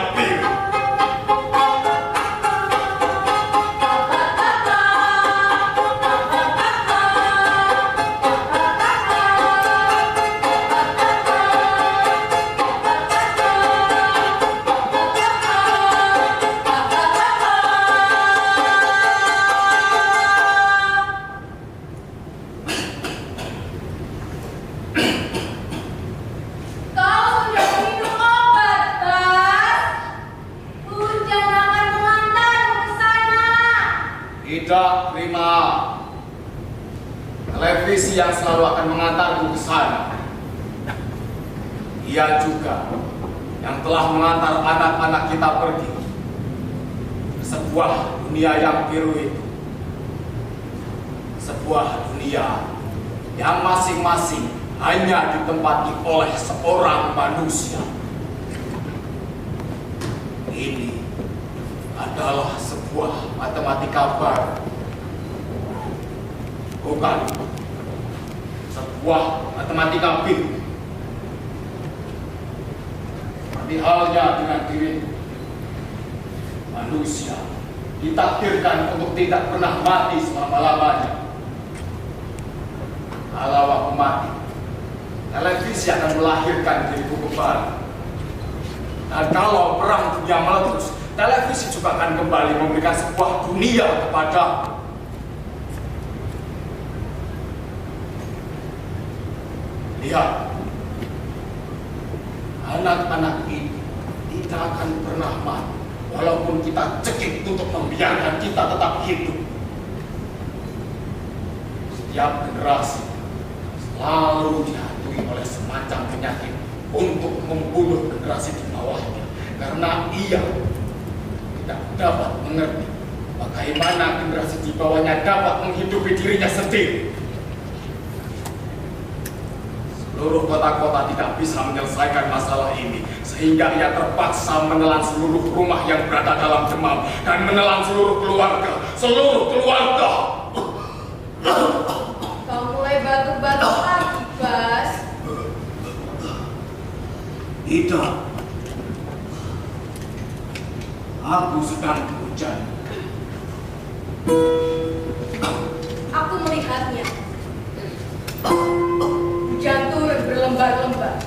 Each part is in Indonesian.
yang biru. Tidak terima. Televisi yang selalu akan mengantarku ke sana. Ia juga yang telah mengantar anak-anak kita pergi ke sebuah dunia yang biru itu. Sebuah dunia yang masing-masing hanya ditempati oleh seorang manusia. Ini adalah sebuah matematika baru. Bukan sebuah matematika biru. Seperti halnya dengan diriku, manusia ditakdirkan untuk tidak pernah mati selama-lamanya. Kalau aku mati, televisi akan melahirkan diriku kembali. Dan kalau perang dunia meletus, televisi juga akan kembali memberikan sebuah dunia kepadaku. Lihat, anak-anak ini tidak akan pernah mati, walaupun kita cekik untuk membiarkan kita tetap hidup. Setiap generasi selalu dihantui oleh semacam penyakit untuk membunuh generasi di bawahnya, karena ia tidak dapat mengerti bagaimana generasi di bawahnya dapat menghidupi dirinya sendiri. Seluruh kota-kota tidak bisa menyelesaikan masalah ini, sehingga ia terpaksa menelan seluruh rumah yang berada dalam demam dan menelan seluruh keluarga. Kau mulai batuk-batuk lagi, Bas. Tidak. Aku sedang hujan. Aku melihatnya. Hujan turun berlembar-lembar.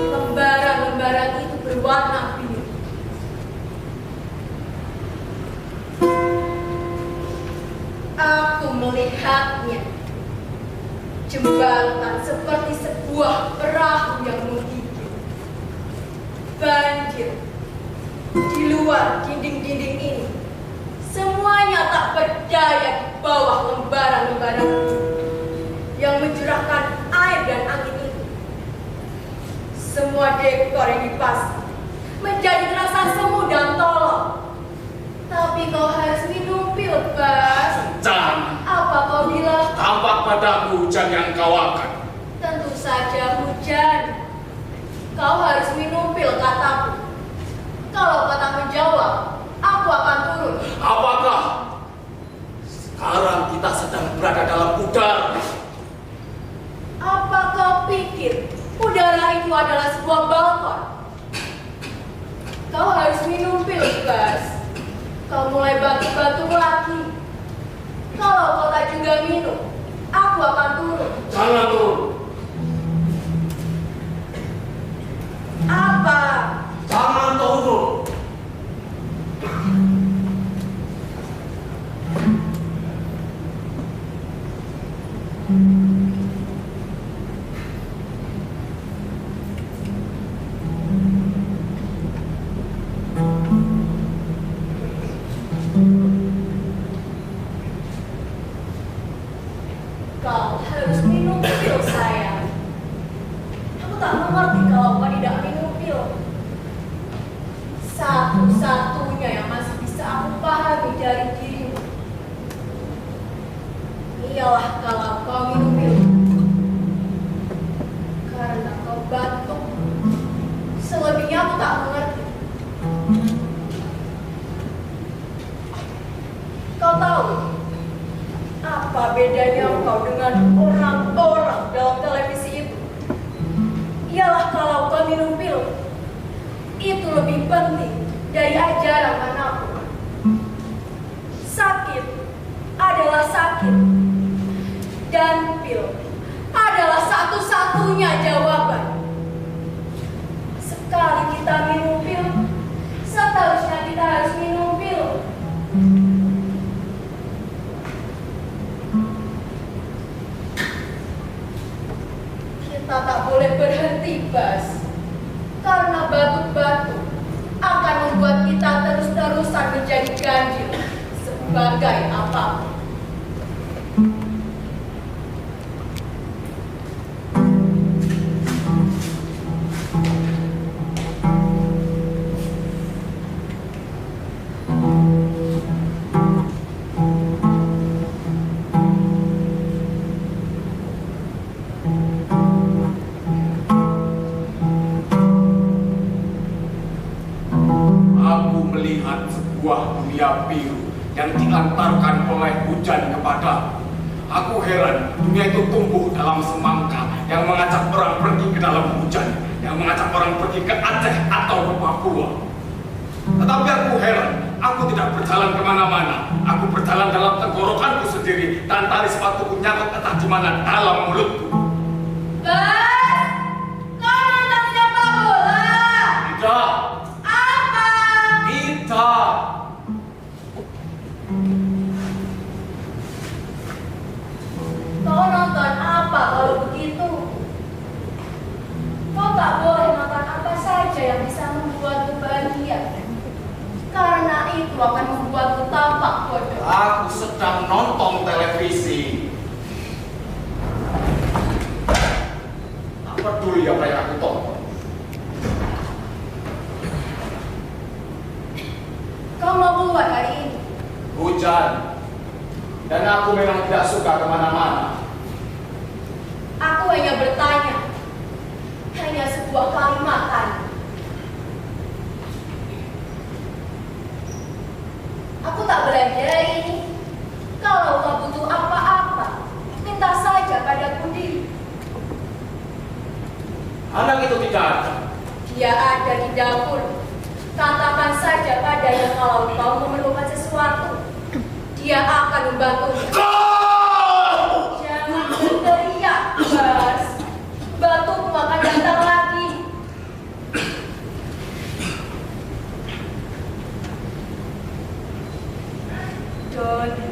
Lembaran-lembaran itu berwarna biru. Aku melihatnya. Jembatan seperti sebuah perahu yang menggigit. Banjir di luar dinding-dinding ini, semuanya tak berdaya di bawah lembaran-lembaran yang mencurahkan air dan angin itu. Semua dekor yang dipasang menjadi terasa semu dan tolong. Tapi kau harus minum pil, Bas. Jangan. Apa kau bilang? Tampak padaku hujan yang kau akan. Tentu saja hujan. Kau harus minum pil, kataku. Kalau katamu jawab, aku akan turun. Apakah sekarang kita sedang berada dalam udara? Apa kau pikir udara itu adalah sebuah balkon? Kau harus minum pil, Bas. Kau mulai batuk-batuk lagi. Kalau kau tak juga minum, aku akan turun. Jangan turun. Apa? Jangan turun. Kau harus minum pil, sayang. Aku tak mengerti kalau kau tidak minum pil. Satu-satunya yang masih bisa aku pahami dari dirimu ialah kalau kau minum pil. Karena kau batuk. Selebihnya aku tak mengerti. Kau tahu apa bedanya kau dengan orang-orang dalam televisi itu? Ialah kalau kau minum pil, lebih penting dari ajaran manapun. Sakit adalah sakit, dan pil adalah satu-satunya jawaban. Sekali kita minum pil, seterusnya kita harus minum pil. Kita tak boleh berhenti, Bas. Karena batuk-batuk akan membuat kita terus-terusan menjadi ganjil sebagai apapun. Biru yang diantarkan oleh hujan kepada. Aku heran, dunia itu tumbuh dalam semangka yang mengajak orang pergi ke dalam hujan, yang mengajak orang pergi ke Aceh atau ke Papua. Tetapi aku heran, aku tidak berjalan kemana-mana. Aku berjalan dalam tenggorokanku sendiri dan tali sepatuku nyangkut entah di mana dalam mulutku. Bas, kau nonton sepak bola? Tidak. Apa? Tidak. Kau nonton apa kalau begitu? Kau tak boleh nonton apa saja yang bisa membuatku bahagia. Karena itu akan membuatku tampak bodoh. Aku sedang nonton televisi. Tak peduli apa yang aku tonton. Kau mau keluar hari ini? Hujan. Dan aku memang tidak suka kemana-mana. Aku hanya bertanya. Hanya sebuah kalimat tanya. Aku tak belanja ini. Kalau kau butuh apa-apa, minta saja padaku diri. Anak itu tidak ada. Dia ada di dapur. Katakan saja padanya kalau kau memerlukan sesuatu. Dia akan membantunya. Jangan berteriak, Bas. Batukmu akan datang lagi. Doni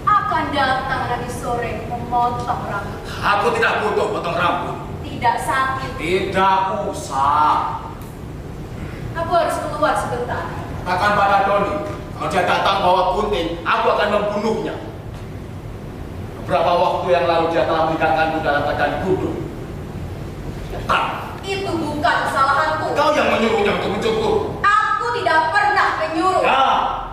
akan datang nanti sore memotong rambut. Aku tidak butuh potong rambut. Tidak sakit. Tidak usah. Aku harus keluar sebentar. Katakan pada Doni, kalau dia datang bawa gunting, aku akan membunuhnya. Beberapa waktu yang lalu dia telah meninggalkanku dalam keadaan gundul. Itu bukan kesalahanku. Kau yang menyuruhnya untuk mencukur. Aku tidak pernah menyuruh. Ya,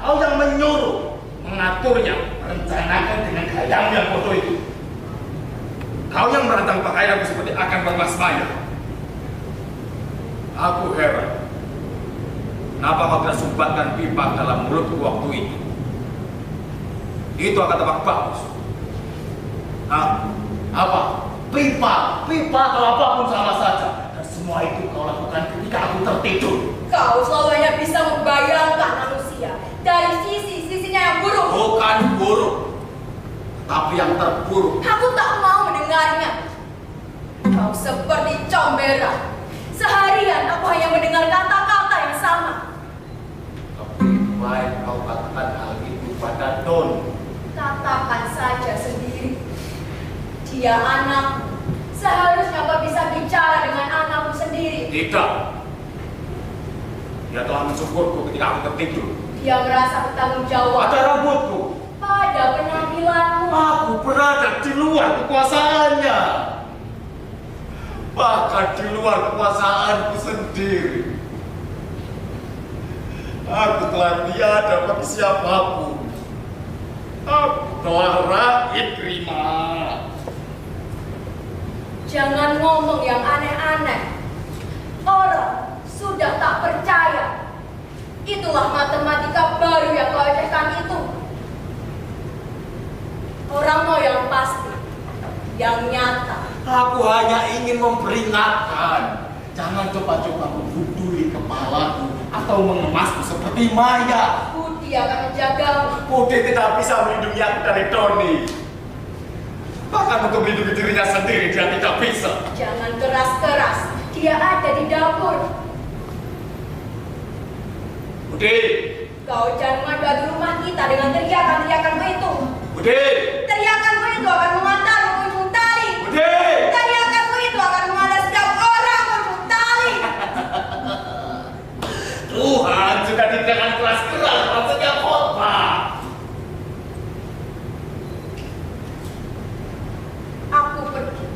kau yang menyuruh, mengaturnya, merencanakan dengan gayamu yang bodoh itu. Kau yang merancang pakaianku seperti akan bermas maya. Aku heran. Kenapa kau tidak sumbatkan pipa dalam mulutku waktu itu? Itu akan tampak bagus. Apa? Pipa atau apapun sama saja. Dan semua itu kau lakukan ketika aku tertidur. Kau selalu hanya bisa membayangkan manusia dari sisi-sisinya yang buruk. Bukan buruk, tapi yang terburuk. Aku tak mau mendengarnya. Kau seperti comberan. Seharian aku hanya mendengar kata-kata yang sama. Lebih baik kau katakan hal itu pada Don. Katakan saja sendiri. Dia anak. Seharusnya kau bisa bicara dengan anakku sendiri. Tidak. Dia telah mencukurku ketika aku tertidur. Dia merasa bertanggung jawab Pada rambutku. pada penampilanmu. Aku berada di luar kekuasaannya. Bahkan di luar kekuasaanku sendiri. Aku telah tiada bagi siapapun. Aku telah rakyat terima. Jangan ngomong yang aneh-aneh. Orang sudah tak percaya. Itulah matematika baru yang kau ajarkan itu. Orang mau yang pasti, yang nyata. Aku hanya ingin memperingatkan. Jangan coba-coba menggunduli kepalaku. atau mengemasku seperti Maya. Budi akan menjagamu. Budi tidak bisa melindungi aku dari Doni. Bahkan untuk melindungi dirinya sendiri dia tidak bisa. Jangan keras-keras. Dia ada di dapur. Budi. Kau jangan mengadu rumah kita dengan teriakan-teriakanmu itu. Budi. Teriakanmu itu akan mengantarmu ke ujung tali. Budi. Teriakanmu itu akan mengantar setiap orang ke ujung tali. Tuhan sudah dikatakan keras-keras maksudnya khotbah. Aku pergi.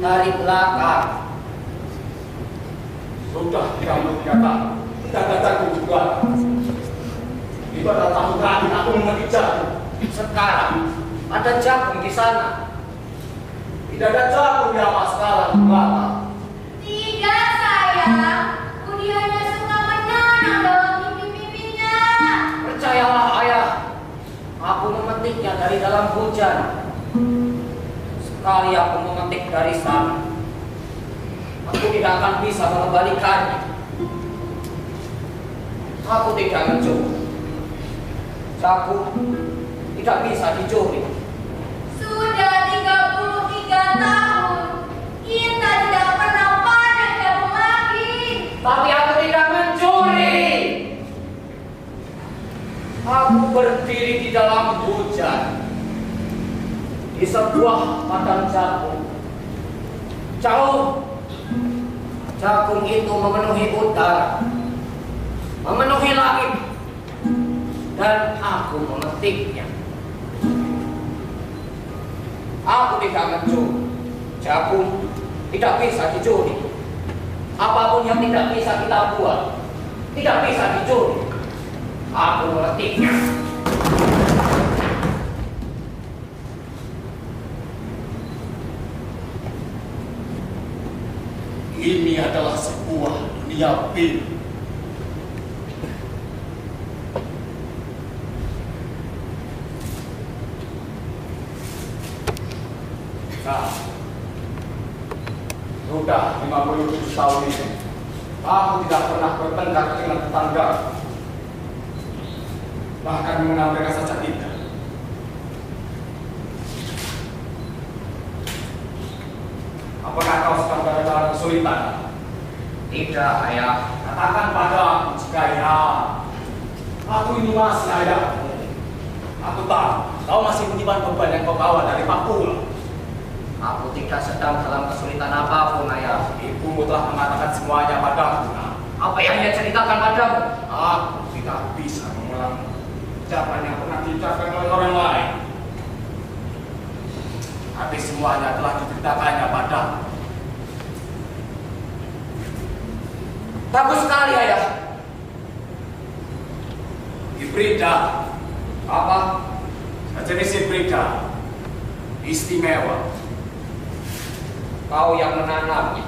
Dari belakang. Sudah kamu kata dadaku juga. Itu adalah tahun terakhir aku mengejar. Sekarang ada jagung di sana. Tidak ada jagung ya Mas sekarang di belakang. Tidak sayang, Budi hanya suka menanam dalam mimpi-mimpinya. Percayalah ayah, aku memetiknya dari dalam hujan. Sekali aku memetik dari sana, aku tidak akan bisa mengembalikannya. Aku tidak mencuri. Jagung tidak bisa dicuri. Sudah 33 tahun, kita tidak pernah panen jagung lagi. Tapi aku tidak mencuri. Aku berdiri di dalam hujan di sebuah padang jagung. Jauh, jagung itu memenuhi udara, memenuhi langit, dan aku memetiknya. Aku tidak mencuri. Jagung tidak bisa dicuri. Apapun yang tidak bisa kita buat, tidak bisa dicuri. Aku memetiknya. Ini adalah sebuah dunia pil. Nah, sudah 57 tahun ini, aku tidak pernah bertengkar dengan tetangga. Bahkan mengenal mereka saja tidak. Apakah kau sedang berada dalam kesulitan? Tidak, ayah. Katakan padaku jika ya. Aku ini masih ayahmu. Aku tahu, kau masih menyimpan beban yang kau bawa dari Papua. Aku tidak sedang dalam kesulitan apapun, ayah. Ibumu telah mengatakan semuanya padaku. Nah, Apa yang dia ceritakan padamu? aku tidak bisa mengulang ucapan yang pernah diucapkan oleh orang lain. Tapi semuanya telah diceritakannya padaku. Bagus sekali, ayah. Hibrida, Apa? sejenis hibrida, istimewa. Kau yang menanamnya.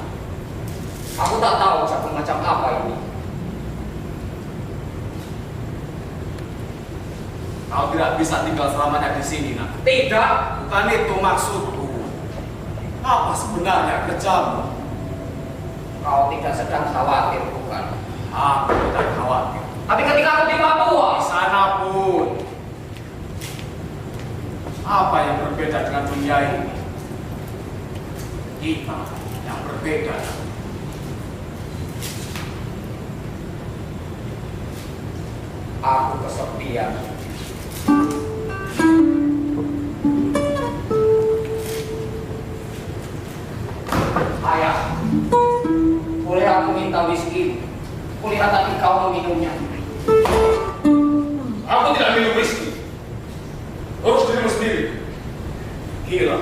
Aku tak tahu jagung macam apa ini. Kau tidak bisa tinggal selamanya di sini, nak. Tidak. Bukan itu maksudku. Apa sebenarnya kerjamu? Kau tidak sedang khawatir, bukan? Aku tidak khawatir. Tapi ketika aku di Papua, Di sana pun. Apa yang berbeda dengan dunia ini? Kita yang berbeda. aku kesepian. Ayah, boleh aku minta whisky? Kulihat tadi kau meminumnya. Aku tidak minum whisky. Urus dirimu sendiri. Gila.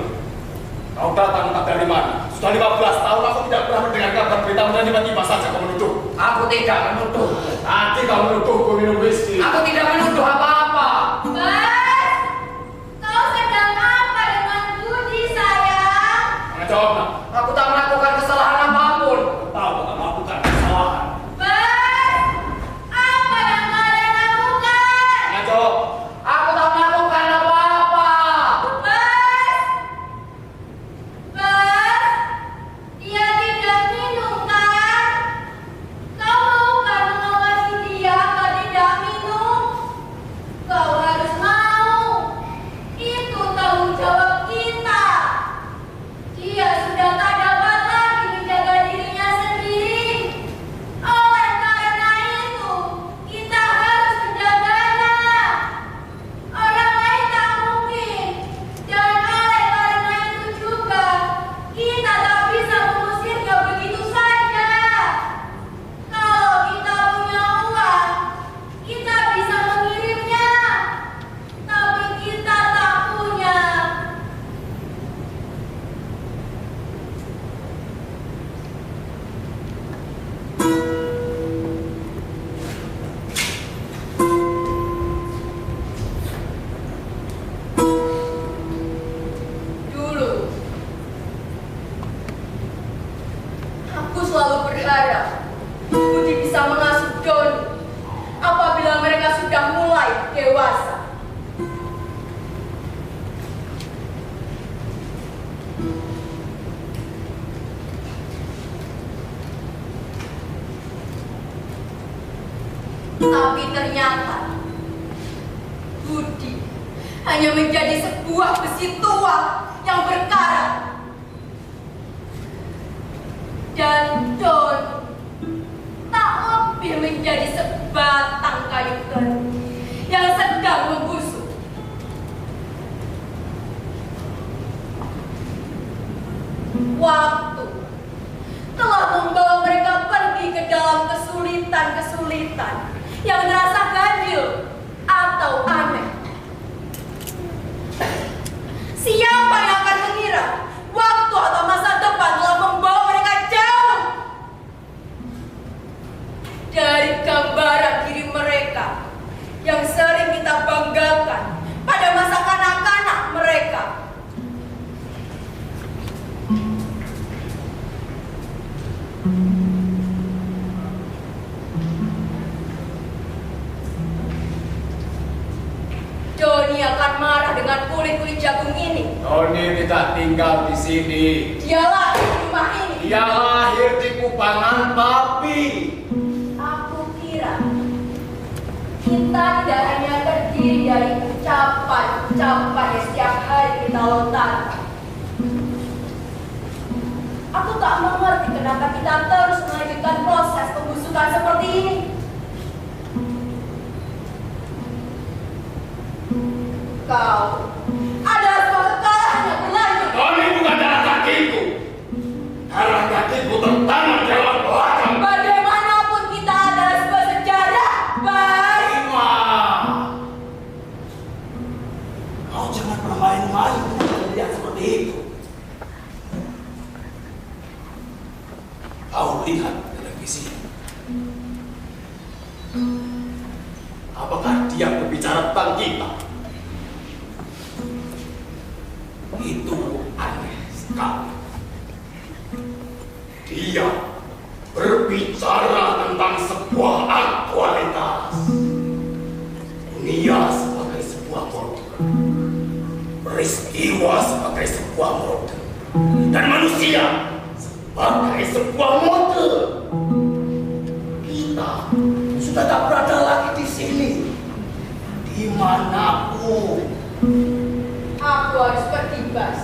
Kau datang entah dari mana? Sudah 15 tahun aku tidak pernah mendengar kabar beritamu dan tiba-tiba saja kau menuduh. Aku tidak menuduh. Tadi kau menuduhku minum whisky. Aku tidak menuduh apa-apa. Mas, kau sedang apa dengan Budi, sayang? Jangan jawab, nak. Aku tak melakukan kesalahan apapun. Aku tahu kau tak melakukan kesalahan. Mas, apa yang kalian lakukan? Jangan jawab. Aku tak melakukan apa-apa. Mas, dia tidak minum kan? Kau mau kan mengawasi dia agar tidak minum? Kau harus mau. Itu tanggung jawab kita. Dia sudah tak dapat lagi menjaga dirinya sendiri. Oleh karena itu, kita harus menjaganya. Orang lain tak mungkin. Dan oleh karena itu juga, kita tak bisa mengusirnya begitu saja. Kalau kita punya uang, kita bisa mengirimnya. Tapi kita tak punya. Dulu, aku selalu berharap Budi bisa mengasuh Doni apabila mereka sudah mulai dewasa. Tapi ternyata Budi hanya menjadi sebuah besi tua yang berkarat. Dan Don tak lebih menjadi sebatang kayu kering yang sedang membusuk. Waktu telah membawa mereka pergi ke dalam kesulitan-kesulitan yang terasa ganjil atau aneh. Siapa yang akan mengira waktu atau masa depan telah membawa mereka jauh dari gambaran diri mereka yang sering kita banggakan pada masa kanak-kanak mereka. Doni akan marah dengan kulit-kulit jagung ini. Doni tidak tinggal di sini. Dia lahir di rumah ini. Dia lahir di kubangan papi. Aku kira kita tidak hanya terdiri dari ucapan-ucapan yang setiap hari kita lontarkan. Aku tak mengerti kenapa kita terus melanjutkan proses pembusukan seperti ini. Kau adalah sebuah kekalahan yang berlanjut. Doni bukan darah kakiku. Darah kakiku tertanam dalam belakang. Bagaimanapun kita adalah sebuah sejarah, Bas. Terima. Kau jangan bermain-main dengan kalian seperti itu. Kau lihat televisi. Apakah dia berbicara tentang kita? Itu aneh sekali. Dia berbicara tentang sebuah aktualitas. Dunia sebagai sebuah peristiwa sebagai sebuah mode dan manusia sebagai sebuah mode. Kita sudah tak berada lagi di sini, dimanapun. Aku harus pergi, Bas.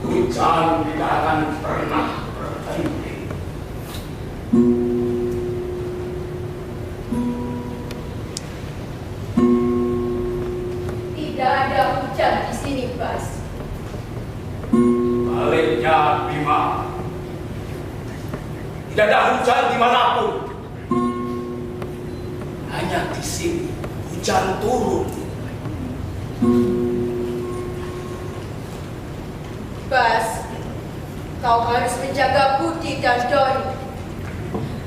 Hujan tidak akan pernah berhenti. Tidak ada hujan di sini, Bas. Baliknya, Bima. Tidak ada hujan dimanapun. Hanya di sini hujan turun. Bas, kau harus menjaga Budi dan Doni.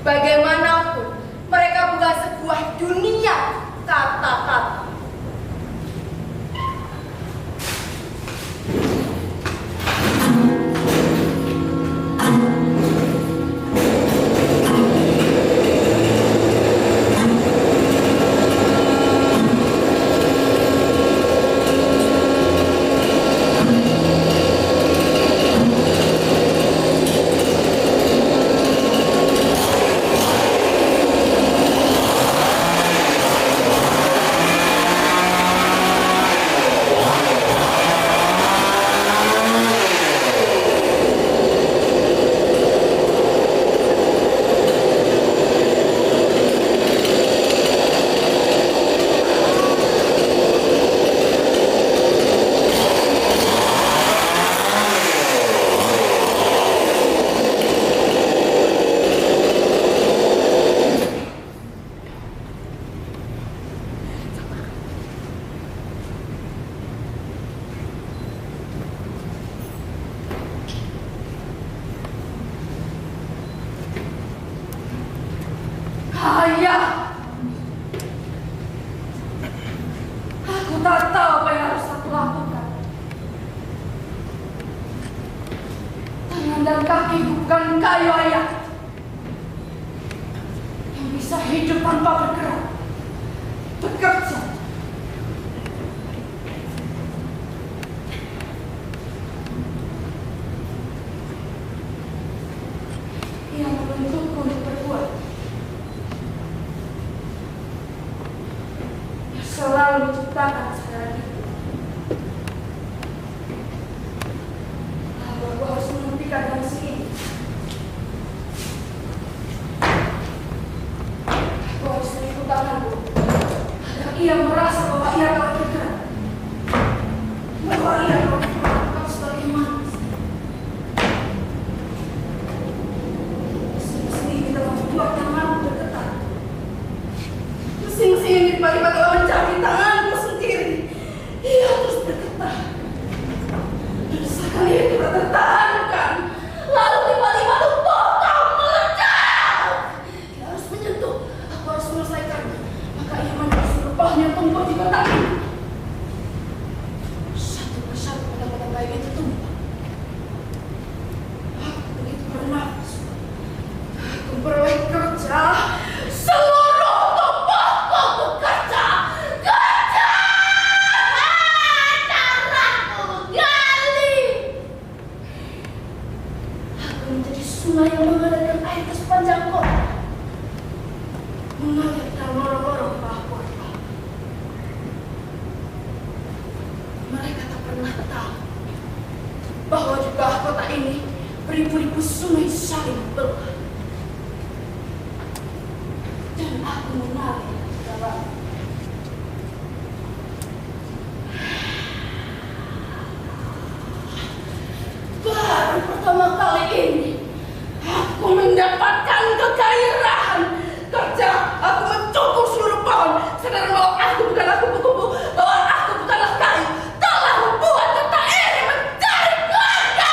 Bagaimanapun, mereka bukan sebuah dunia kata-kata. Ayah, aku tak tahu apa yang harus aku lakukan. Tangan dan kaki bukan kayu, Ayah, yang bisa hidup tanpa bergerak, bekerja. Ia membentukku untuk berbuat. Selalu diciptakan secara itu. Lalu aku harus menghentikan fungsi ini. Aku harus menipu tanganku agar ia merasa bahwa ia telah bergerak, bahwa ia telah bergerak sebagai manusia. Mesin ini telah membuat tanganku bergetar. Mesin ini tiba-tiba telah mencari tanganku sendiri. Ia terus bergetar. Desakan itu tak tertahankan. Lalu tiba-tiba tubuhku meledak. Ia harus menyentuh. Aku harus menyelesaikannya. Maka ia menerus rupanya tumbuh di kotak ini. Satu persatu kotak-kotak baik itu tumbuh. Aku begitu bernafas. Aku beroleh kerja. Seluruh tubuhku bekerja. Kerja! Caraku gali. Aku menjadi sungai yang mengalirkan air ke sepanjang kota. Mengalir dan lorong-lorong bawah-bawah. Mereka tak pernah tahu bahwa di bawah kota ini beribu-ribu sungai saling belah. Dan aku mengalir di dalam. Baru pertama kali ini aku mendapatkan kegairahan kerja. Aku mencukur seluruh pohon, sadar bahwa aku bukanlah kupu-kupu, bahwa aku bukanlah kayu, telah membuat kota ini menjadi keluarga.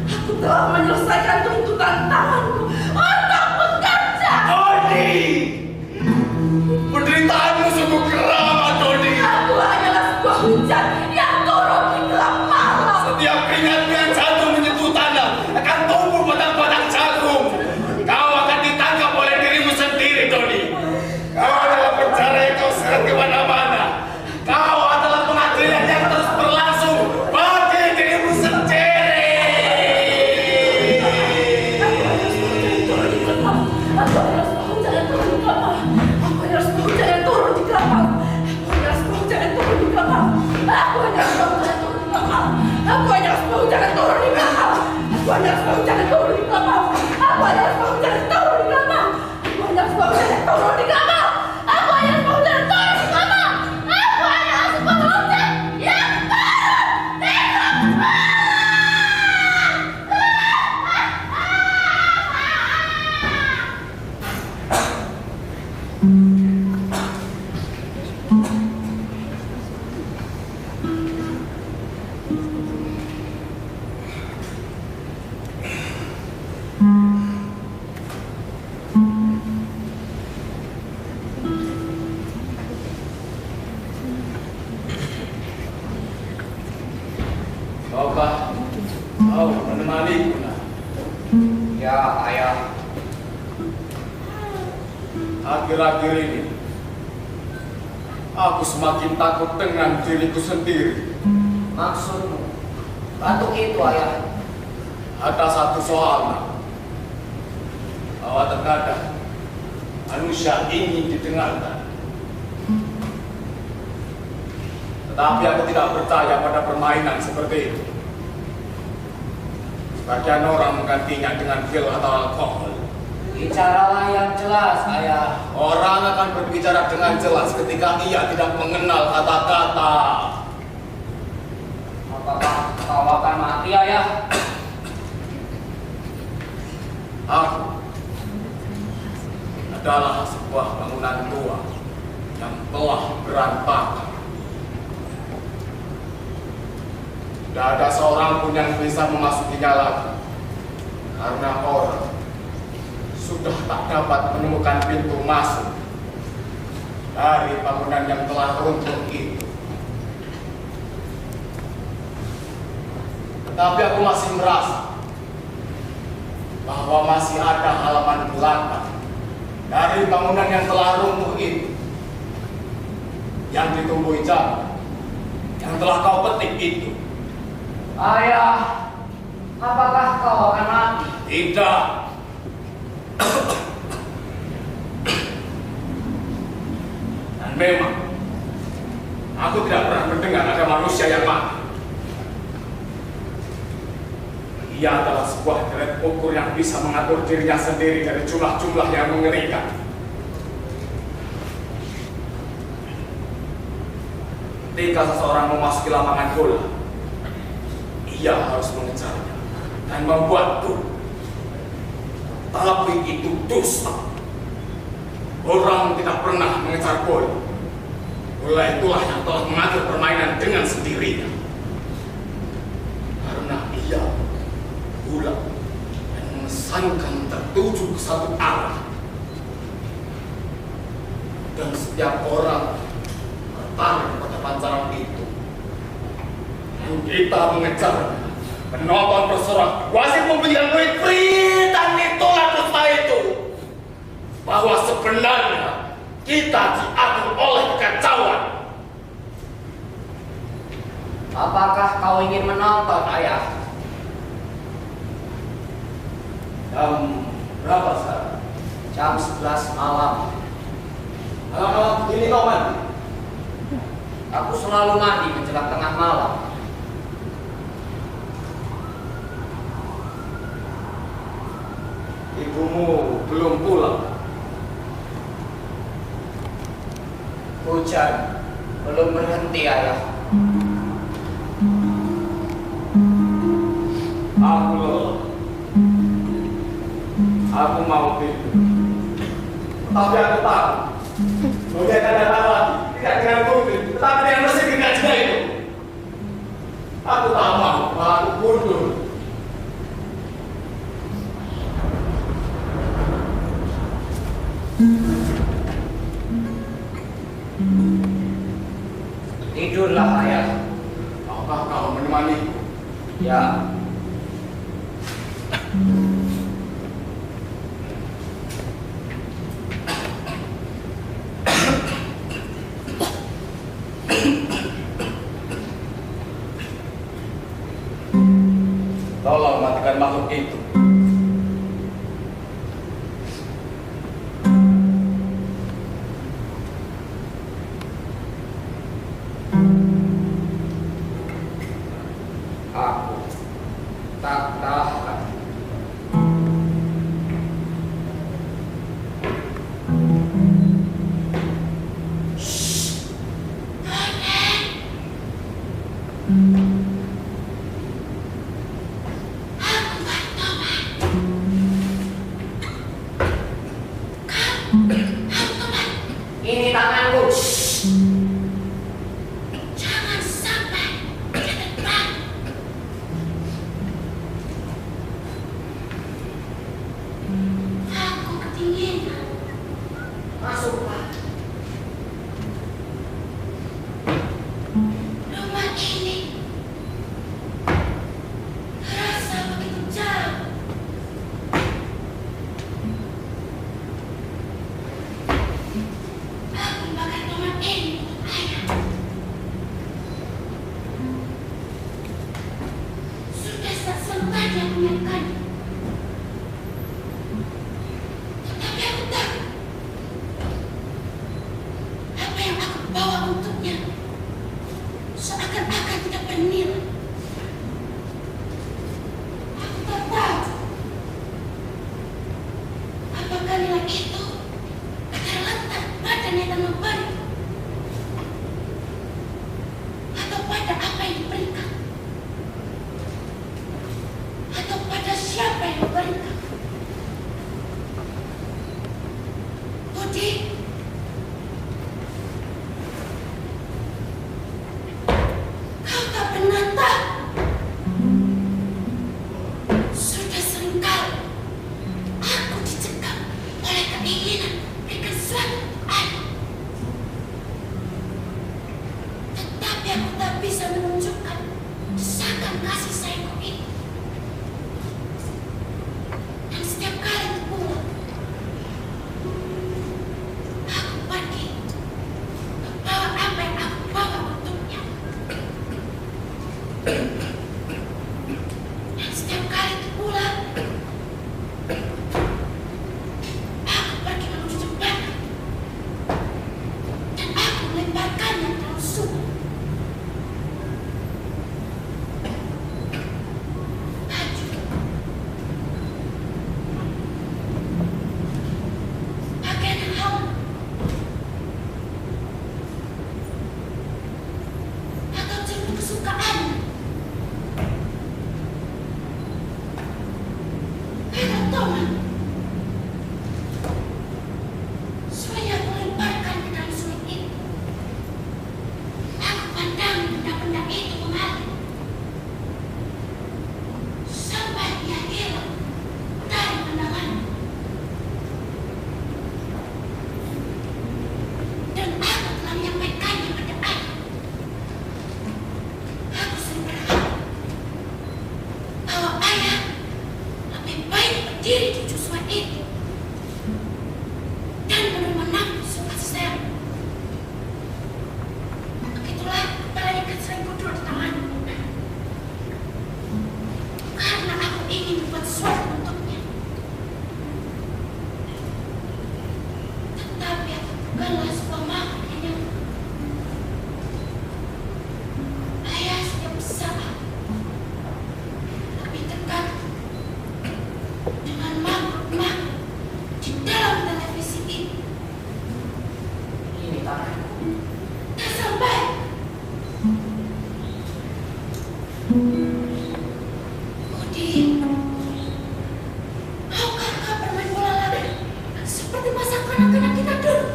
Aku telah menyelesaikan tuntutan tanganku untuk bekerja. Dodi! Penderitaanmu sungguh keram, Dodi. Aku adalah sebuah hujan yang turun di gelap malam. Setiap keringatmu yang jatuh menyentuh tanah akan tumbuh batang-batang jagung. Kau akan ditangkap oleh dirimu sendiri, Dodi. Kau adalah penjara yang kau seret kemana-mana. Kau adalah pengadilan yang terus berlangsung bagi dirimu sendiri. Aku adalah sebuah hujan yang turun di gelap malam. Aku adalah sebuah hujan yang turun di gelap malam. Aku adalah sebuah hujan yang turun di gelap malam. Aku adalah sebuah hujan yang turun di gelap malam. Aku adalah sebuah hujan yang turun di gelap malam. Aku adalah sebuah hujan yang turun di gelap malam. Aku adalah sebuah hujan yang turun di gelap malam. Aku adalah sebuah hujan yang turun di gelap malam. Aku adalah sebuah hujan yang turun di gelap malam. Aku adalah sebuah hujan yang turun di gelap malam. Bapak, kau menemaniku, nak. Ya, ayah. Akhir-akhir ini, aku semakin takut dengan diriku sendiri. Maksudmu? Batuk itu, ayah. Ada satu soal, nak. Bahwa terkadang manusia ingin didengarkan. Tetapi aku tidak percaya pada permainan seperti itu. Sebagian orang menggantinya dengan pil atau alkohol. Bicaralah yang jelas, ayah. Orang akan berbicara dengan jelas ketika ia tidak mengenal kata-kata. Apakah kau akan mati, ayah? Aku adalah sebuah bangunan tua yang telah berantakan. Tidak ada seorang pun yang bisa memasukinya lagi, karena orang sudah tak dapat menemukan pintu masuk dari bangunan yang telah runtuh itu. Tetapi aku masih merasa bahwa masih ada halaman belakang dari bangunan yang telah runtuh itu, yang ditumbuhi jagung, yang telah kau petik itu. Ayah, apakah kau akan mati? Tidak. Dan memang, aku tidak pernah mendengar ada manusia yang mati. Ia adalah sebuah deret ukur yang bisa mengatur dirinya sendiri dari jumlah-jumlah yang mengerikan. Ketika seseorang memasuki lapangan bola, ia harus mengejarnya dan membuat gol. Tapi itu dosa. Orang tidak pernah mengejar bola. Bola itulah yang telah mengatur permainan dengan sendirinya. Karena ia bola dan memesankan tertuju ke satu arah. Dan setiap orang tertarik pada pancaran itu. Dan kita mengejarnya, menonton bersorak, wasit memberikan duit free, dan itulah dusta itu. Bahwa sebenarnya kita diatur oleh kekacauan. Apakah kau ingin menonton, ayah? Jam berapa sekarang? Jam 11 malam. Malam ini kau mandi? Aku selalu mandi menjelang tengah malam. Ibumu belum pulang. Hujan belum berhenti, ayah. Aku lelah. Aku mau tidur. Tapi aku tahu bahwa dia akan datang lagi, tidak dengan putri, tetapi dengan mesin gergajinya itu. Aku tak mau, aku mundur mengalahkan makhluk itu. Aku tak tahan. Ini tanganku. Jangan sampai dia terbang. Aku ketinggian. Masuklah. Rumah ini terasa begitu jauh. Aku bakar rumah ini untuk ayah. Sudah tak sempat dia menyiapkannya. Tetapi aku tahu apa yang aku bawa untuknya seakan-akan tidak bernilai. Aku tak tahu apakah nilai itu terletak pada niatan memberi atau pada apa yang diberikan atau pada siapa yang diberikan. Budi, kau tak pernah tahu. Sudah seringkali aku dicekam oleh keinginan berikan sesuatu ayah. Tetapi aku tak bisa menunjukkan desakan kasih sayangku itu. Dan setiap kali itu pulang, aku pergi membawa apa yang aku bawa untuknya. Dan setiap kali itu pulang, aku pergi menuju jembatan. Dan aku melemparkannya ke dalam sungai. Baju, pakaian yang hangat, atau cermin kesukaannya, atau tomat, semuanya aku lemparkan ke dalam sungai itu. Aku pandang benda-benda itu mengalir sampai dia hilang dari pandanganku. Dan aku telah menyampaikannya pada ayah. Aku sering berharap bahwa ayah lebih baik berdiri di ujung sungai itu dan menerima nafsu kasih sayang. Begitulah kepala ikan sering duduk di tanganku. Karena aku ingin membuat sesuatu untuknya. Tetapi aku bukanlah sebuah makhluk yang nyata. Ayah setiap saat lebih dekat dengan makhluk-makhluk di dalam televisi ini. Ini tanganku. Tak sampai. Budi, maukah kau bermain bola lari seperti masa kanak-kanak kita dulu?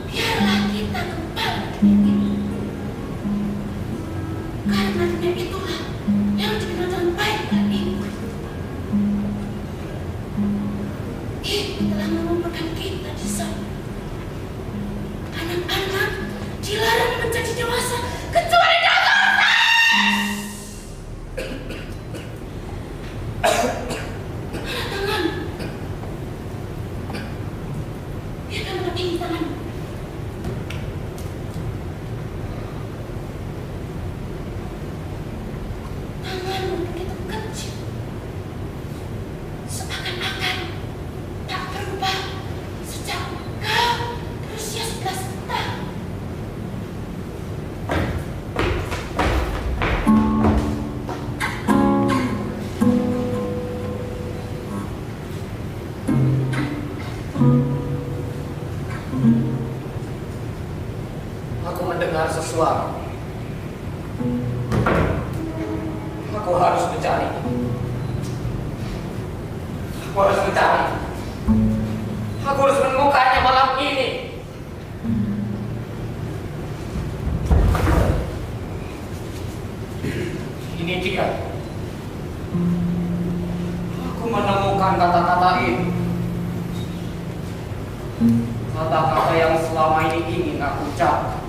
Biarlah kita kembali ke dunia ini. Karena dunia itulah yang dikenal dengan baik dan indah. selalu. Aku harus mencari. Aku harus mencari. Aku harus menemukannya malam ini. Ini dia. Aku menemukan kata-kata ini. Kata-kata yang selama ini ingin aku ucapkan.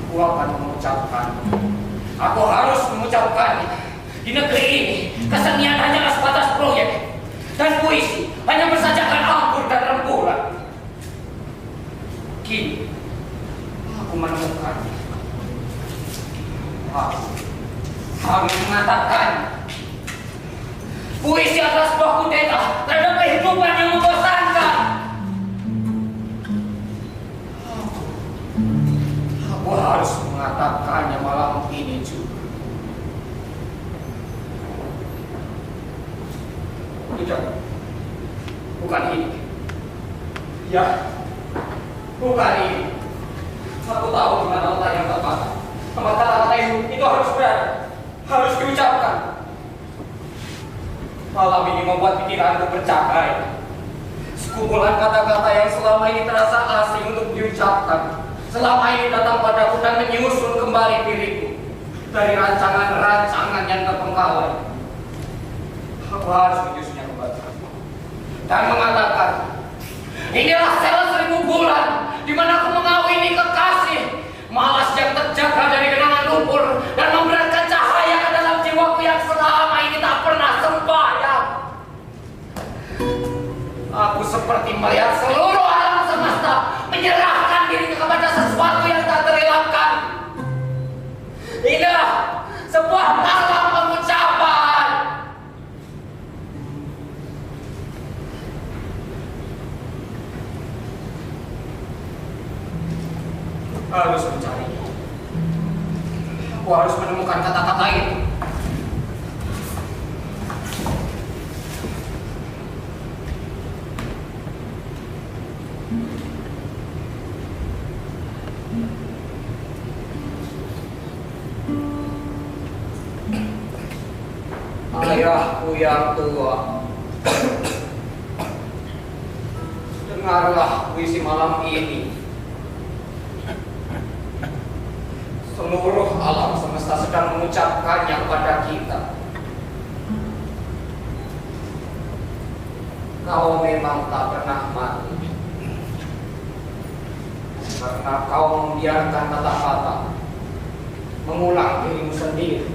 Aku akan mengucapkan. Aku harus mengucapkannya. Di negeri ini, kesenian hanyalah sebatas proyek, dan puisi hanya bersajakan anggur dan rembulan. Kini, aku menemukannya. Aku harus mengatakan, puisi adalah sebuah kudeta terhadap kehidupan yang membosankan. Aku harus mengatakannya malam ini juga. Tidak, bukan ini. Ya, bukan ini. Aku tahu di mana letak yang tepat. Tempat kata-kata itu harus berada, harus diucapkan. Malam ini membuat pikiranku bercakai. Sekumpulan kata-kata yang selama ini terasa asing untuk diucapkan, selama ini datang padaku dan menyusun kembali diriku dari rancangan-rancangan yang terpengkalai. Aku harus menyusunnya kembali dan mengatakan, inilah sel 1000 bulan di mana aku mengawini kekasih, malas yang terjaga dari genangan lumpur dan memberatkan cahaya ke dalam jiwaku yang selama ini tak pernah sembahyang. Aku seperti melihat seluruh alam semesta menyerahkan diri kepada sesuatu yang tak terelakkan. Inilah sebuah malam pengucapan. Harus mencari. Aku harus menemukan kata-kata itu. Ayahku yang tua, dengarlah puisi malam ini. Seluruh alam semesta sedang mengucapkannya kepada kita. Kau memang tak pernah mati, karena kau membiarkan kata-kata mengulang dirimu sendiri.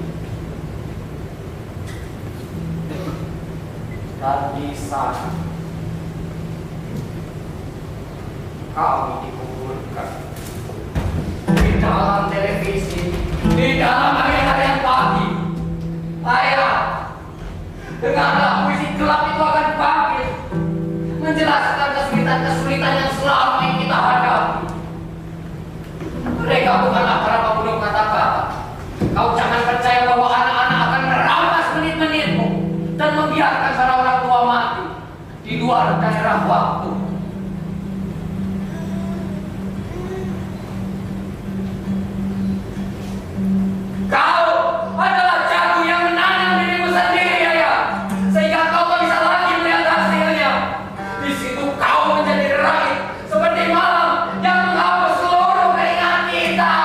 Dan di sana kami dikuburkan di dalam televisi, di dalam hari-hari pagi. Ayah, dengarlah puisi gelap itu akan bangkit, menjelaskan kesulitan-kesulitan yang selama ini kita hadapi. Mereka bukanlah para pembunuh kata-kata. Kau jangan percaya bahwa anak-anak akan merampas menit-menitmu dan membiarkan para orang tua mati di luar daerah waktu. Kau adalah jago yang menanam dirimu sendiri, ayah, sehingga kau tak bisa lagi melihat hasilnya. Di situ kau menjadi raib seperti malam yang menghapus seluruh keringat kita.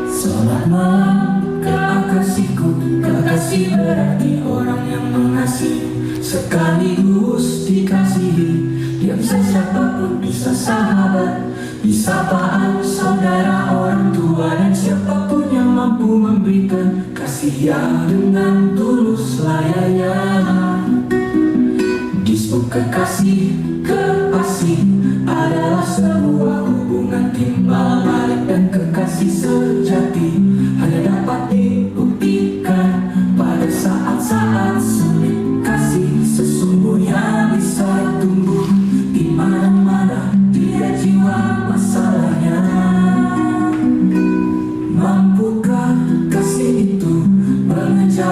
Selamat malam, kekasihku. Kekasih berarti orang yang mengasihi, sekaligus dikasihi. Dia bisa siapapun, bisa sahabat, bisa paal, saudara, orang tua, dan siapapun yang mampu memberikan kasih yang dengan tulus layaknya. Disebut kekasih, kekasih adalah sebuah hubungan timbal balik, dan kekasih sejati hanya dapat dibuktikan pada saat-saat sulit. Kasih sesungguhnya bisa tumbuh di mana-mana dia jiwa masalahnya.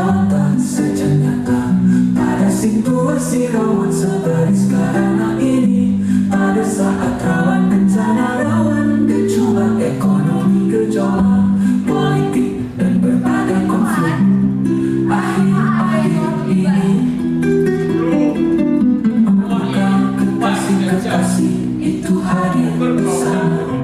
perawatan sejak nyata pada situasi rawan sebaris karena ini pada saat rawan bencana rawan gejolak ekonomi gejolak politik dan berbagai konflik akhir-akhir ini apakah kekasih-kekasih itu hadir bersama.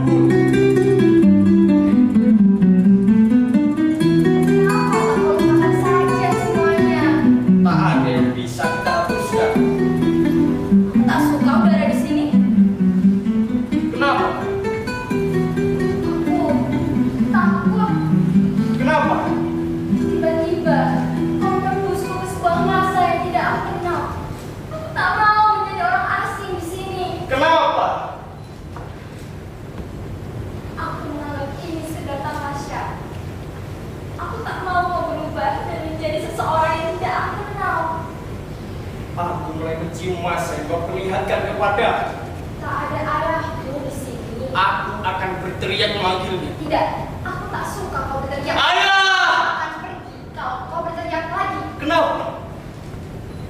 Aku mulai mencium masa yang kau perlihatkan kepada. Tak ada arahmu di sini. Aku akan berteriak memanggilnya. Tidak, aku tak suka kau berteriak. Ayah! Aku akan pergi, kau berteriak lagi. Kenapa?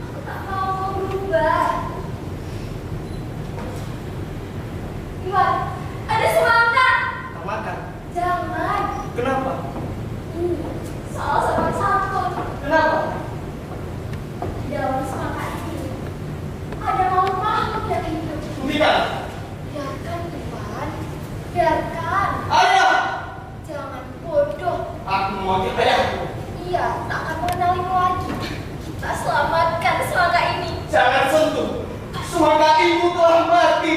Aku tak mau kau berubah. Iwan, ada semangka. Tak makan. Jangan. Kenapa? Ini salah seorang santun. Kenapa? Di dalam semangka ini ada makhluk yang hidup. Tidak. Biarkan, Iwan. Biarkan. Ayah! Jangan bodoh. Aku memanggil ayahku. Ia tak akan mengenalimu lagi. Kita selamatkan semangka ini. Jangan sentuh. Semangka ibu telah mati.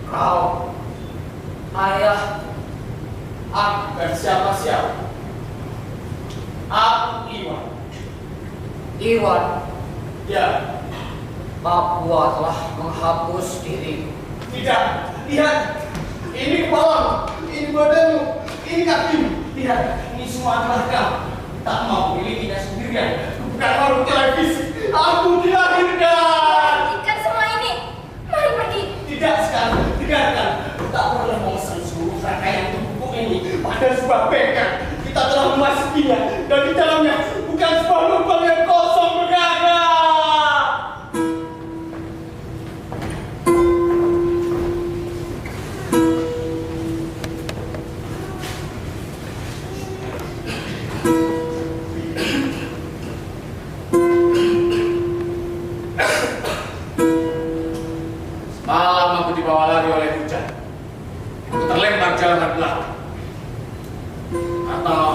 Kau, ayah, aku dan siapa-siapa. Aku Iwan. Iwan. Ya. Papua telah menghapus diriku. Tidak. Lihat. Ini kepala, ini badanmu, ini kakimu. Lihat. Ini semua adalah kau. Tak mau memilikinya sendirian. Bukan makhluk televisi. Aku dilahirkan. Hentikan semua ini. Mari pergi. Tidak sekali. Dengarkan. Tak pernah memesan seluruh rangkaian tubuh ini pada sebuah bengkel. Kita telah memasukinya dan di dalamnya bukan sebuah lubang yang kosong bergagak. Malam aku dibawa lari oleh hujan. Aku terlempar jalanan belakang. Atau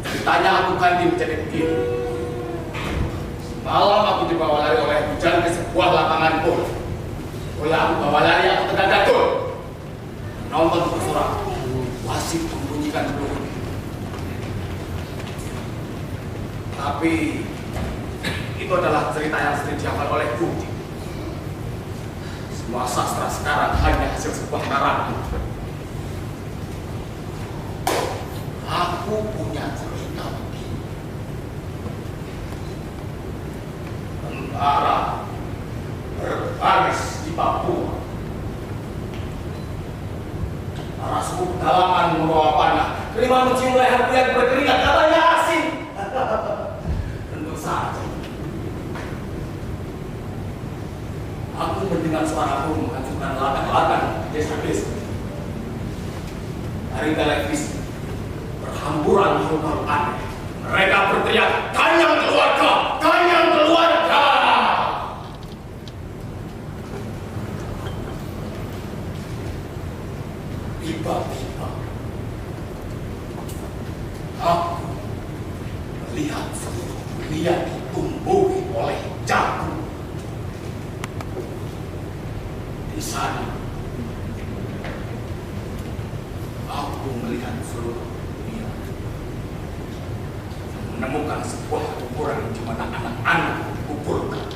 ceritanya aku ganti menjadi begini. Malam aku dibawa lari oleh hujan ke sebuah lapangan bola. Bola aku bawa lari, aku tegak gol. Nonton bersorak, wasit membunyikan peluru. Tapi itu adalah cerita yang sering dihafal oleh Budi. Semua sastra sekarang hanya hasil sebuah karangan. Aku punya cerita begini. Tentara berbaris di Papua. Para suku pedalaman membawa panah. Kelima mencium leherku yang berkeringat, katanya asing. Tentu saja. Aku mendengar suara burung menghancurkan ladang-ladang desa-desa. Dari televisi, berhamburan makhluk aneh. Mereka berteriak, "Kanyang keluarga! Kanyang keluarga!" Tiba-tiba, aku melihat seluruh dunia ditumbuhi oleh jagung. Di sana, aku melihat seluruh dunia, menemukan sebuah kuburan di mana anak-anak dikuburkan.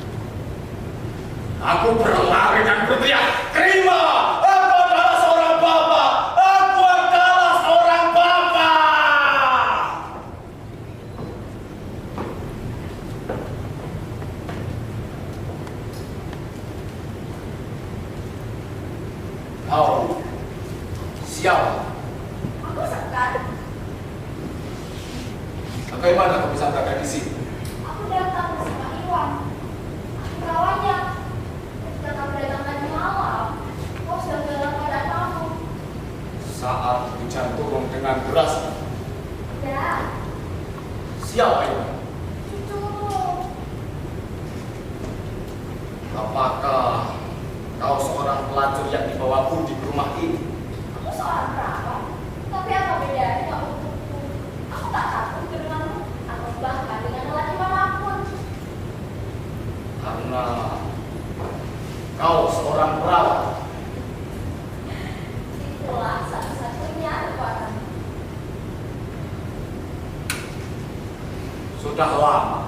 Aku berlari dan berteriak, "Terima! Aku adalah seorang bapak! Aku adalah seorang bapak!" Kau siapa? Aku Sekar. Bagaimana kau bisa berada di sini? Aku datang bersama Iwan. Aku kawannya. Ketika kamu datang tadi malam, kau sedang dalam keadaan mabuk. Saat hujan turun dengan deras. Ya, Siapa itu? cucumu. Apakah kau seorang pelacur yang dibawa Budi ke rumah ini? Aku seorang perawan. Tapi apa bedanya untukku? Aku tak takut denganmu, atau bahkan dengan lelaki manapun. Karena kau seorang perawat. Itulah satu-satunya kekuatanmu. Sudah lama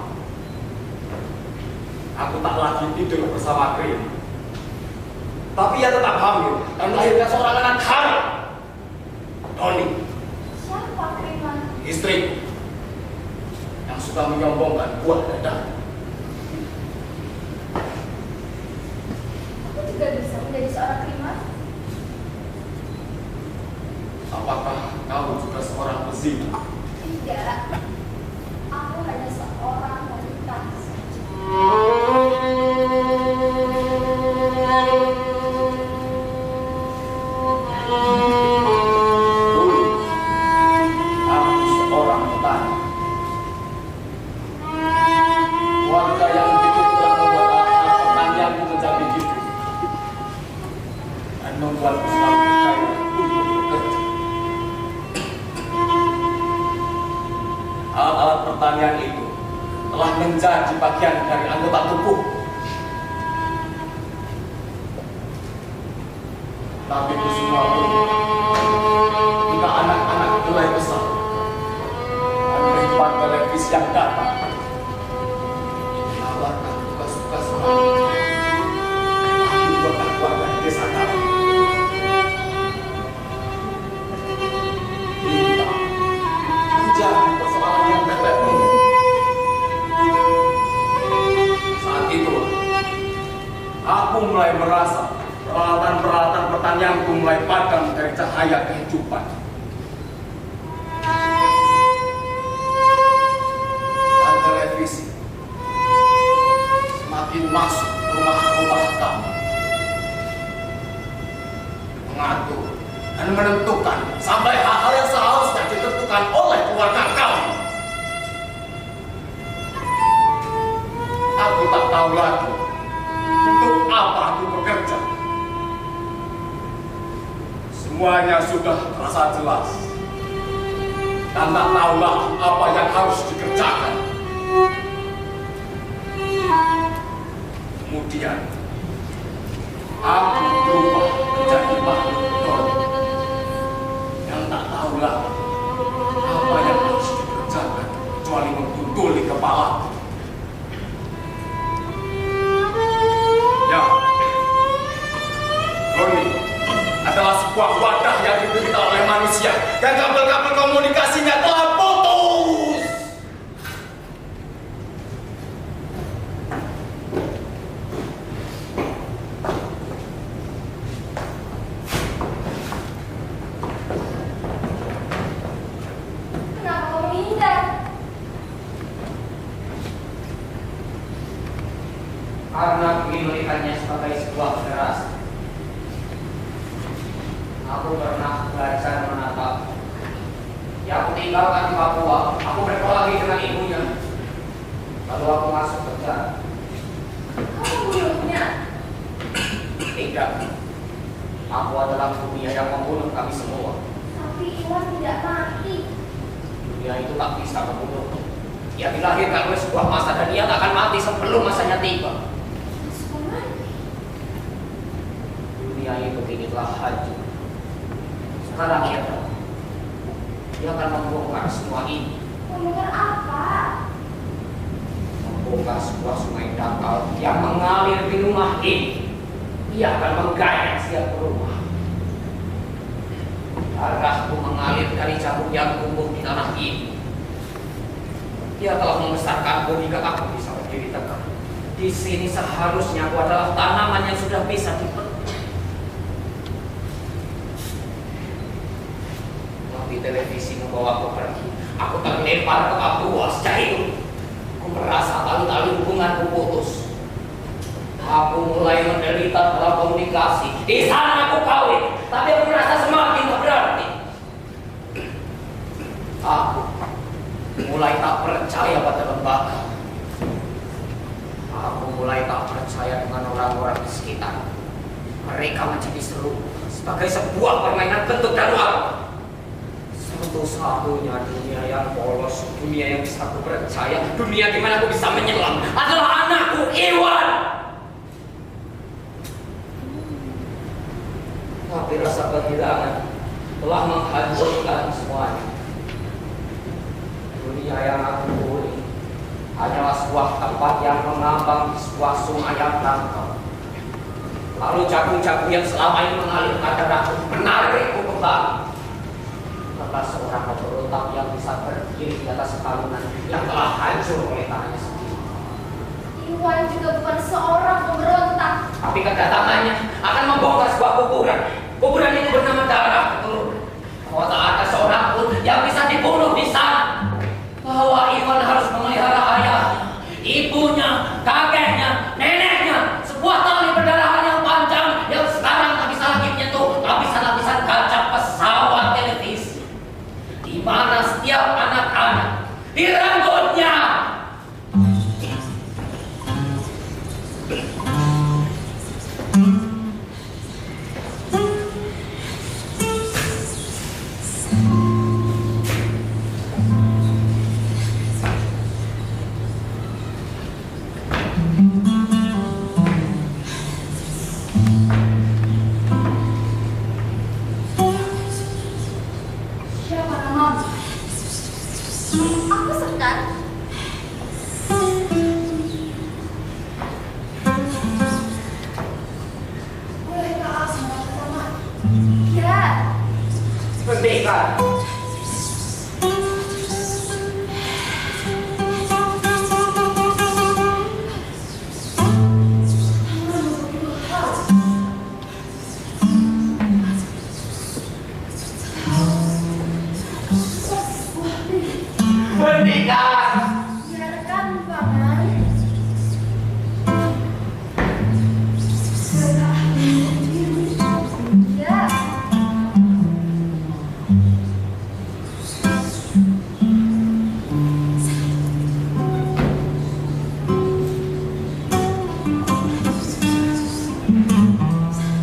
aku tak lagi tidur bersama Krim. Tapi ia tetap hamil dan melahirkan seorang anak haram. Doni, Siapa Kriman? istriku yang suka menyombongkan buah dada. Aku juga bisa menjadi seorang Kriman. Apakah kau juga seorang pezina? Tidak. Aku hanya seorang wanita saja. Dulu aku seorang petani. Warga yang begitu telah membuat anak pertanianku menjadi hidup dan membuatku selalu percaya untuk bekerja. Alat-alat pertanian itu telah menjadi bagian dari anggota tubuh. Tapi itu semua berubah ketika anak-anak mulai besar dan kehidupan televisi yang datang menawarkan tugas-tugas anggota keluarga di desa kami. Kita menjadi persoalan yang tetek. Saat itu aku mulai merasa peralatan-peralatan pertanianku mulai padam dari cahaya kehidupan. Dan televisi semakin masuk ke rumah-rumah kami, mengatur dan menentukan sampai hal-hal yang seharusnya ditentukan oleh keluarga kami. Aku tak tahu lagi untuk apa aku bekerja. Semuanya sudah terasa jelas dan tak tahulah apa yang harus dikerjakan. Kemudian aku berubah menjadi makhluk Doni yang tak tahulah apa yang harus dikerjakan kecuali menggunduli kepala. Ya, Doni adalah sebuah wadah yang diderita oleh manusia dan kabel-kabel komunikasinya telah putus. Kenapa kau menghindar? Karena aku ingin melihatnya sebagai sebuah generasi. Aku pernah belajar menatap. Ya, aku tinggalkan di Papua. Aku berkelahi dengan ibunya. Lalu aku masuk kerja. Kau membunuhnya. Tidak. Aku adalah dunia yang membunuh kami semua. Tapi Iwan tidak mati. Dunia itu tak bisa membunuh. Ia dilahirkan oleh sebuah masa dan ia tak akan mati sebelum masanya tiba. Suka mati. Dunia itu kini telah hancur. Sekarang dia akan membongkar semua ini. Membongkar apa? Membongkar sebuah sungai dangkal yang mengalir di rumah ini. Ia akan menggayat setiap rumah. Darahku mengalir dari jarum yang tumbuh di tanah ini. Dia telah membesarkanku hingga aku bisa berdiri tegak. Di sini seharusnya aku adalah tanaman yang sudah bisa dipetik. Tapi televisi membawaku pergi. Aku terlempar ke Papua. Sejak itu, aku merasa tali-tali hubunganku putus. Aku mulai menderita dalam komunikasi. Di sana aku kawin, tapi aku merasa semakin tak berarti. Aku mulai tak percaya pada lembaga. Aku mulai tak percaya dengan orang-orang di sekitar. Mereka menjadi seru sebagai sebuah permainan bentuk dan ruang. Satu-satunya dunia yang polos, dunia yang bisa aku percaya, dunia di mana aku bisa menyelam adalah anakku Iwan. Tapi rasa kehilangan telah menghancurkan semuanya. Dunia yang aku huni hanyalah sebuah tempat yang mengambang di sebuah sungai yang dangkal. Lalu jagung-jagung yang selama ini mengalir ke darahku menarikku kembali. Adalah seorang pemberontak yang bisa berdiri di atas kalungan yang telah hancur oleh tangannya sendiri. Iwan juga bukan seorang pemberontak. Tapi kedatangannya akan membongkar sebuah kuburan. Kuburan itu bernama darah keturunan. Bahwa tak ada seorang pun yang bisa dibunuh di sana. Bahwa Iwan harus memelihara ayahnya, ibunya, kakeknya, neneknya, sebuah tali perdarahan yang panjang yang sekarang tak bisa lagi menyentuh lapisan-lapisan kaca pesawat televisi, di mana setiap anak-anak direnggutnya. Siapa namamu? Aku Sekar. Bolehkah aku sama? Ya. Pendekar. Pendekar. Biarkan paman. Ya.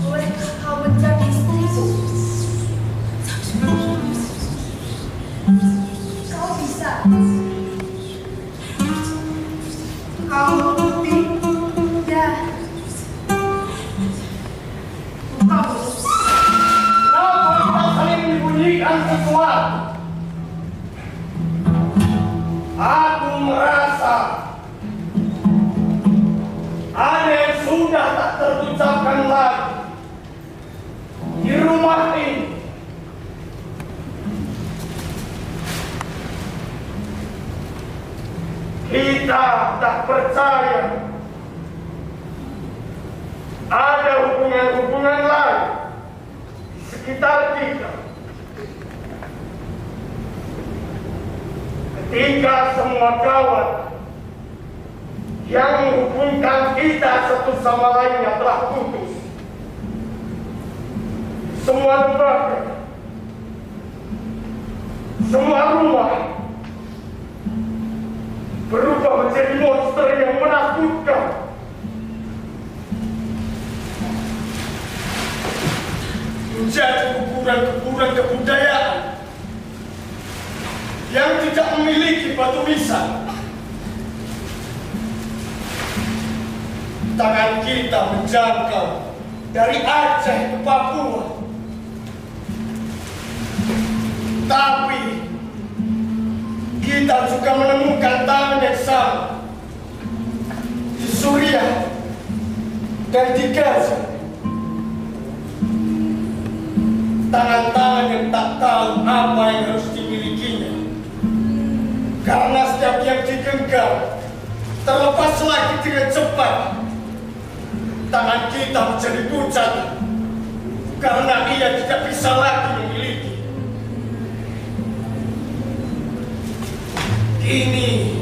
Bolehkah kau menjadi istriku? Kau bisa. Kau bukti? Ya. Kau. Kenapa kita saling menyembunyikan sesuatu? Aku merasa ada yang sudah tak terucapkan lagi di rumah ini. Kita tak percaya ada hubungan-hubungan lain di sekitar kita. Ketika semua kawan yang menghubungkan kita satu sama lainnya telah putus, semua lembaga, semua rumah berubah menjadi monster yang menakutkan. Menjadi kuburan-kuburan kebudayaan yang tidak memiliki batu nisan. Tangan kita menjangkau dari Aceh ke Papua, tapi kita juga menemukan tangan yang sama di Suriah dan di Gaza. Tangan-tangan yang tak tahu apa yang harus dimilikinya, karena setiap yang digenggam terlepas lagi dengan cepat. Tangan kita menjadi pucat karena ia tidak bisa lagi memiliki. Kini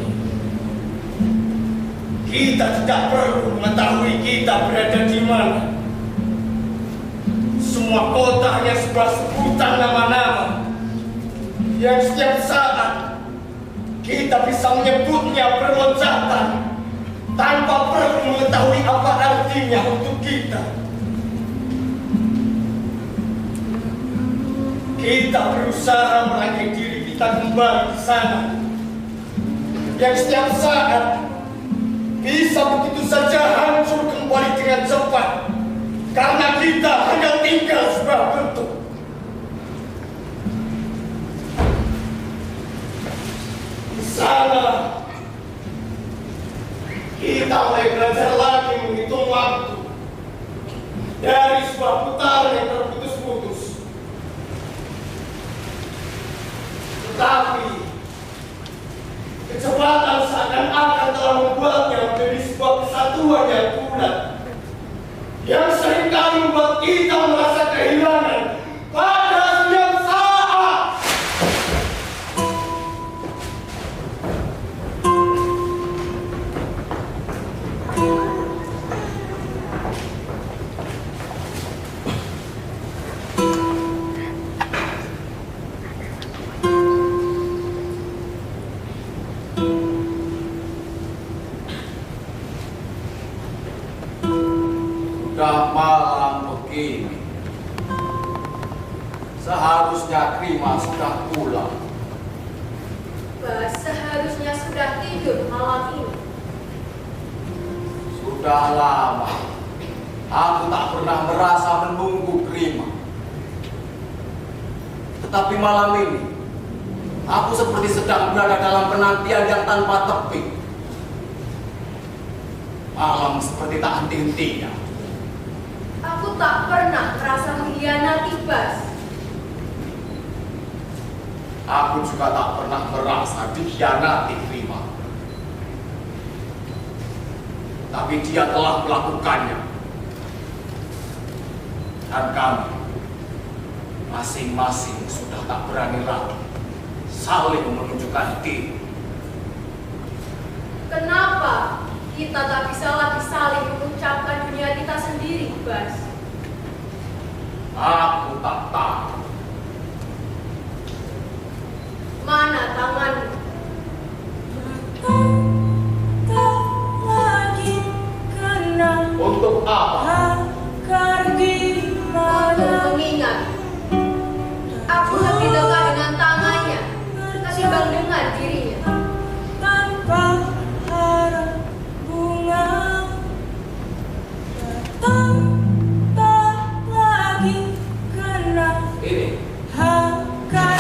kita tidak perlu mengetahui kita berada di mana. Semua kota hanya sebuah sebutan nama-nama yang setiap saat kita bisa menyebutnya berloncatan tanpa perlu mengetahui apa artinya untuk kita. Kita berusaha merangkai diri kita kembali di sana yang setiap saat bisa begitu saja hancur kembali dengan cepat karena kita hanya tinggal sebuah bentuk. Di sana kita mulai belajar lagi menghitung waktu dari sebuah putaran yang terputus-putus. Tetapi kecepatan seakan-akan telah membuatnya menjadi sebuah kesatuan yang bulat yang seringkali membuat kita merasa kehilangan pada setiap saat. Sudah malam begini, seharusnya Krima sudah pulang. Bas seharusnya sudah tidur malam ini. Sudah lama aku tak pernah merasa menunggu Krima. Tetapi malam ini aku seperti sedang berada dalam penantian yang tanpa tepik. Malam seperti tak henti-hentinya. Aku tak pernah merasa mengkhianati, Bas. Aku juga tak pernah merasa dikhianati Krima. Tapi dia telah melakukannya. Dan kami masing-masing sudah tak berani lagi saling menunjukkan diri. Kenapa kita tak bisa lagi saling mengucapkan dunia kita sendiri, Bas? Aku tak tahu. Mana tanganmu? Tak lagi kenal Untuk apa? agar gimana. Untuk mengingat. Aku lebih dekat dengan tangannya ketimbang dengan dirinya. Tanpa harap bunga datang tak lagi kenal Ini. akan.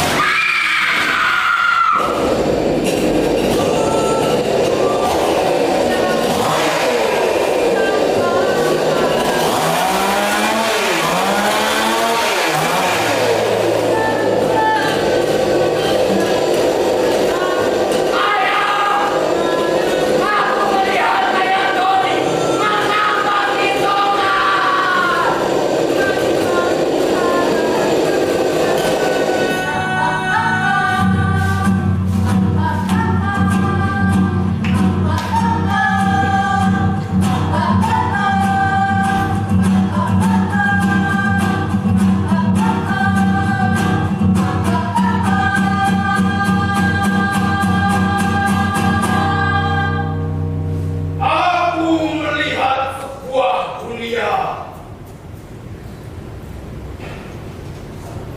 Aku melihat sebuah dunia.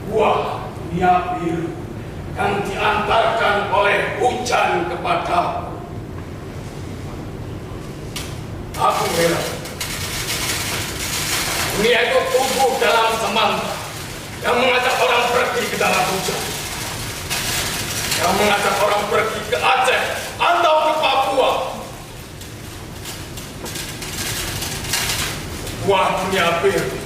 Sebuah dunia biru yang diantarkan oleh hujan kepadaku. Aku heran. Dunia itu tumbuh dalam semangka yang mengajak orang pergi ke dalam hujan. Yang mengajak orang pergi ke Aceh atau ke Papua. Sebuah dunia biru